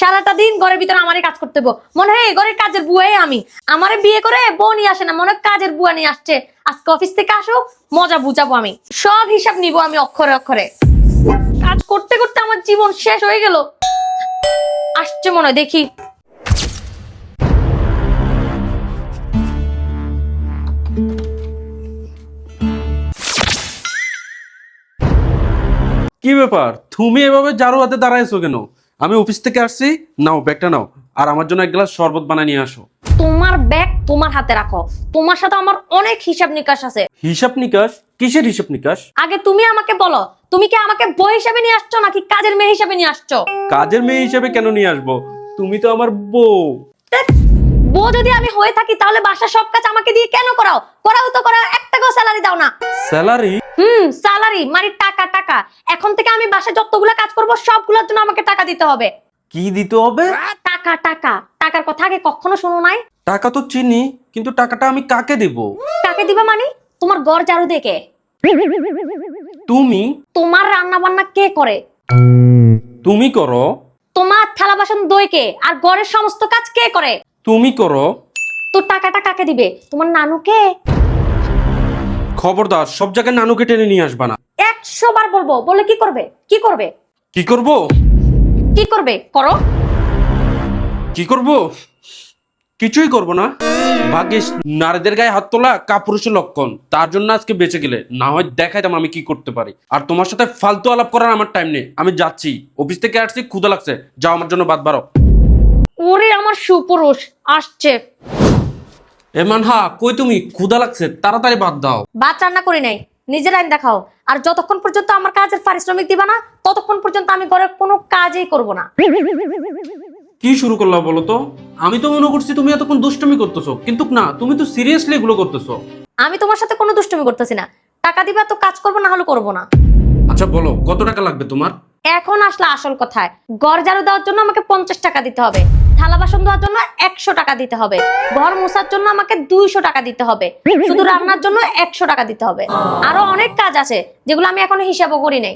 সারাটা দিন ঘরের ভিতরে আমারই কাজ করতে হইব। মনে হয় এই ঘরের কাজের বুয়াই আমি। আমারে বিয়ে করে বউ নিয়ে আসে না, মনে হয় কাজের বুয়া নিয়ে আসছে। আজকে অফিস থেকে আসুক, মজা বুঝাবো আমি, সব হিসাব নিব আমি অক্ষরে অক্ষরে। কাজ করতে করতে আমার জীবন শেষ হয়ে গেল। আসছে মনে হয়, দেখি। কি ব্যাপার, তুমি এভাবে ঝাড়ু হাতে দাঁড়াইছো কেন? আমি অফিস থেকে আসছি, নাও ব্যাগটা নাও, আর আমার জন্য এক গ্লাস শরবত বানিয়ে নিয়ে আসো। তোমার ব্যাগ তোমার হাতে রাখো, তোমার সাথে আমার অনেক হিসাব নিকাশ আছে। হিসাব নিকাশ? কিসের হিসাব নিকাশ? আগে তুমি আমাকে বলো, তুমি কি আমাকে বই হিসাবে নিয়ে আসছো নাকি কাজের মেয়ে হিসাবে নিয়ে আসছো? কাজের মেয়ে হিসেবে কেন নিয়ে আসবো? তুমি তো আমার বউ। ধ্যাৎ, বউ যদি আমি হয়ে থাকি তাহলে বাসার সব কাজ আমাকে দিয়ে কেন করাও? করাও তো করাও, এক টাকাও স্যালারি দাও না। স্যালারি? স্যালারি মানে টাকা। টাকা এখন থেকে আমি বাসায় যতগুলা কাজ করব সবগুলোর জন্য আমাকে টাকা দিতে হবে। কি দিতে হবে? টাকা টাকা। টাকার কথা আগে কখনো শোনো নাই? টাকা তো চিনি, কিন্তু টাকাটা আমি কাকে দেব? কাকে দিবা মানে? তোমার ঘর ঝাড়ু দিয়ে কে? তুমি। তোমার রান্না বান্না কে করে? তুমি করো। তোমার থালা বাসন ধোয় কে? আর ঘরের সমস্ত কাজ কে করে? তুমি করো। তো টাকাটা কাকে দিবে? তোমার নানুকে? খবরদার, সব জায়গায় নানুকে টেনে নিয়ে আসবা না। 100 বার বলবো, বলে কি করবে? কি করবে? কি করব? কি করবে করো। কি করব? কিছুই করব না। ভাগ্যিস নারীদের গায়ে হাত তোলা কাপুরুষের লক্ষণ, তার জন্য আজকে বেঁচে গেলে, না হয় দেখাইতাম আমি কি করতে পারি। আর তোমার সাথে ফালতু আলাপ করার আমার টাইম নেই, আমি যাচ্ছি। অফিস থেকে আসছি, ক্ষুধা লাগছে, যাও আমার জন্য ভাত বাড়ো। ওরে আমার সুপুরুষ আসছে। মানহা, কই তুমি? ক্ষুধা লাগছে, তাড়াতাড়ি ভাত দাও। ভাত রান্না করি নাই, নিজের আইন দেখাও। আর যতক্ষণ পর্যন্ত আমার কাজের পারিশ্রমিক দিবা না, ততক্ষণ পর্যন্ত আমি ঘরের কোনো কাজই করব না। কি শুরু করলা বলো তো? আমি তো মনে করছি তুমি এতক্ষণ দুষ্টুমি করতেছো, কিন্তু না, তুমি তো সিরিয়াসলি এগুলো করতেছো। আমি তোমার সাথে কোনো দুষ্টুমি করতেছি না। টাকা দিবা তো কাজ করবো, না হলে করবো না। আচ্ছা বলো, কত টাকা লাগবে তোমার? এখন আসলে আসল কথায়। ঘর ঝাড়ু দেওয়ার জন্য আমাকে 50 টাকা দিতে হবে, থালা বাসন ধোয়ার জন্য 100 টাকা দিতে হবে, ঘর মোছার জন্য আমাকে 200 টাকা দিতে হবে, শুধু রান্নার জন্য 100 টাকা দিতে হবে। আরো অনেক কাজ আছে যেগুলো আমি এখনো হিসাবও করি নাই।